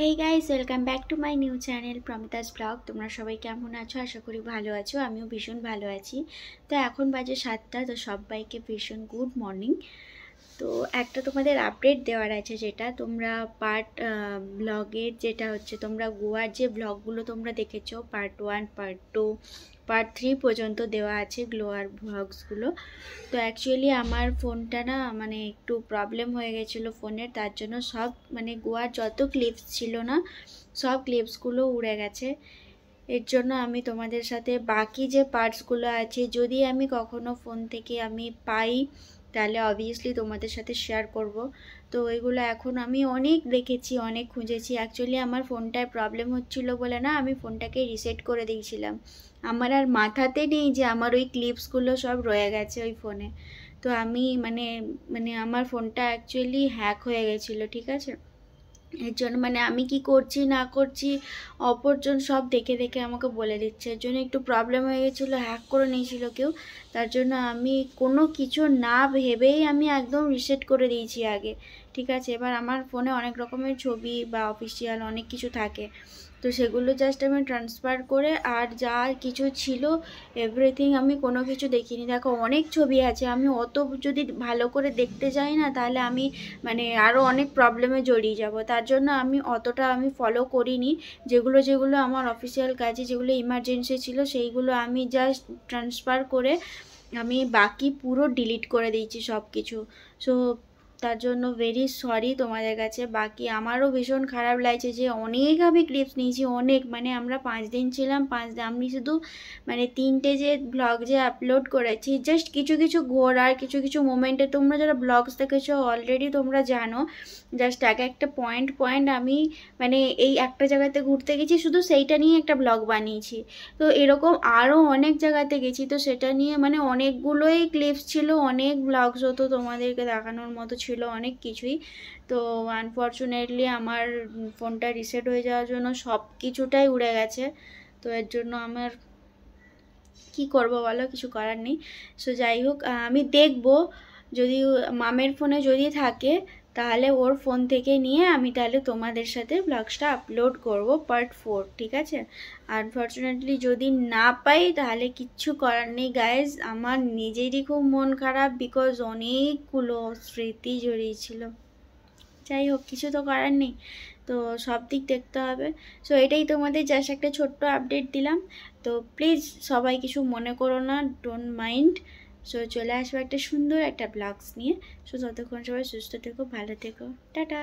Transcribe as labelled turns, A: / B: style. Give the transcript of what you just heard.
A: Hey guys, welcome back to my new channel Promita's vlog. তোমরা সবাই কেমন আছো? আশা করি ভালো আছো। আমিও ভীষণ ভালো আছি। তো এখন বাজে 7টা। তো সবাইকে ভীষণ গুড মর্নিং। তো একটা তোমাদের আপডেট দেওয়ার আছে, যেটা তোমরা পার্ট ব্লগের যেটা হচ্ছে তোমরা গোয়ার যে ব্লগগুলো তোমরা দেখেছো, পার্ট 1, পার্ট 2, পার্ট 3 পর্যন্ত দেওয়া আছে গোয়ার ব্লগসগুলো। তো অ্যাকচুয়ালি আমার ফোনটা না মানে একটু প্রবলেম হয়ে গেছিলো ফোনের, তার জন্য সব মানে গোয়ার যত ক্লিপস ছিল না সব ক্লিপসগুলো উড়ে গেছে। এর জন্য আমি তোমাদের সাথে বাকি যে পার্টসগুলো আছে যদি আমি কখনো ফোন থেকে আমি পাই তাহলে অবভিয়াসলি তোমাদের সাথে শেয়ার করব। তো এগুলো এখন আমি অনেক দেখেছি, অনেক খুঁজেছি। অ্যাকচুয়ালি আমার ফোনটায় প্রবলেম হচ্ছিলো বলে না আমি ফোনটাকে রিসেট করে দিয়েছিলাম। আমার আর মাথাতে নেই যে আমার ওই ক্লিপসগুলো সব রয়ে গেছে ওই ফোনে। তো আমি মানে মানে আমার ফোনটা অ্যাকচুয়ালি হ্যাক হয়ে গেছিলো, ঠিক আছে। এর জন্য মানে আমি কি করছি না করছি অপরজন সব দেখে দেখে আমাকে বলে দিচ্ছে। এর জন্য একটু প্রবলেম হয়ে গেছিলো, হ্যাক করে নিয়েছিল কেউ। তার জন্য আমি কোনো কিছু না ভেবেই আমি একদম রিসেট করে দিয়েছি আগে, ঠিক আছে। এবার আমার ফোনে অনেক রকমের ছবি বা অফিসিয়াল অনেক কিছু থাকে, তো সেগুলো জাস্ট আমি ট্রান্সফার করে আর যা কিছু ছিল এভরিথিং আমি কোনো কিছু দেখিনি। দেখো অনেক ছবি আছে, আমি অত যদি ভালো করে দেখতে যাই না তাহলে আমি মানে আরও অনেক প্রবলেমে জড়িয়ে যাব। তার জন্য আমি অতটা আমি ফলো করিনি। যেগুলো যেগুলো আমার অফিসিয়াল কাজে যেগুলো ইমার্জেন্সি ছিল সেইগুলো আমি জাস্ট ট্রান্সফার করে আমি বাকি পুরো ডিলিট করে দিয়েছি সব কিছু। সো তার জন্য ভেরি সরি তোমাদের কাছে। বাকি আমারও ভীষণ খারাপ লাগছে যে অনেক আমি ক্লিপস নিয়েছি, অনেক মানে আমরা 5 দিন ছিলাম। 5 দিন আমি শুধু মানে 3টে যে ব্লগ যে আপলোড করেছি জাস্ট কিছু কিছু ঘোরার কিছু কিছু মোমেন্টে, তোমরা যারা ব্লগস দেখেছো অলরেডি তোমরা জানো, জাস্ট একটা পয়েন্ট আমি মানে এই একটা জায়গাতে ঘুরতে গেছি শুধু সেইটা নিয়ে একটা ব্লগ বানিয়েছি। তো এরকম আরও অনেক জায়গাতে গেছি, তো সেটা নিয়ে মানে অনেকগুলোই ক্লিপস ছিল, অনেক ব্লগস হতো তোমাদেরকে দেখানোর মতো ছিল অনেক কিছুই। তো আনফর্চুনেটলি আমার ফোনটা রিসেট হয়ে যাওয়ার জন্য সব কিছুটাই উড়ে গেছে। তো এর জন্য আমার কি করব বলো, কিছু করার নেই। সো যাই হোক, আমি দেখব যদি মামের ফোনে যদি থাকে তাহলে ওর ফোন থেকে নিয়ে আমি তাহলে তোমাদের সাথে ব্লগসটা আপলোড করব পার্ট 4, ঠিক আছে। আনফর্চুনেটলি যদি না পাই তাহলে কিচ্ছু করার নেই গাইজ। আমার নিজেরই খুব মন খারাপ, বিকজ অনেকগুলো স্মৃতি জড়িয়েছিল। যাই হোক, কিছু তো করার নেই, তো সব দিক দেখতে হবে। সো এটাই তোমাদের জাস্ট একটা ছোট্ট আপডেট দিলাম। তো প্লিজ সবাই কিছু মনে করো না, ডোন্ট মাইন্ড। সো চলে আসবো একটা সুন্দর একটা ব্লগস নিয়ে। সো ততক্ষণ সবাই সুস্থ থেকো, ভালো থেকো, টাটা।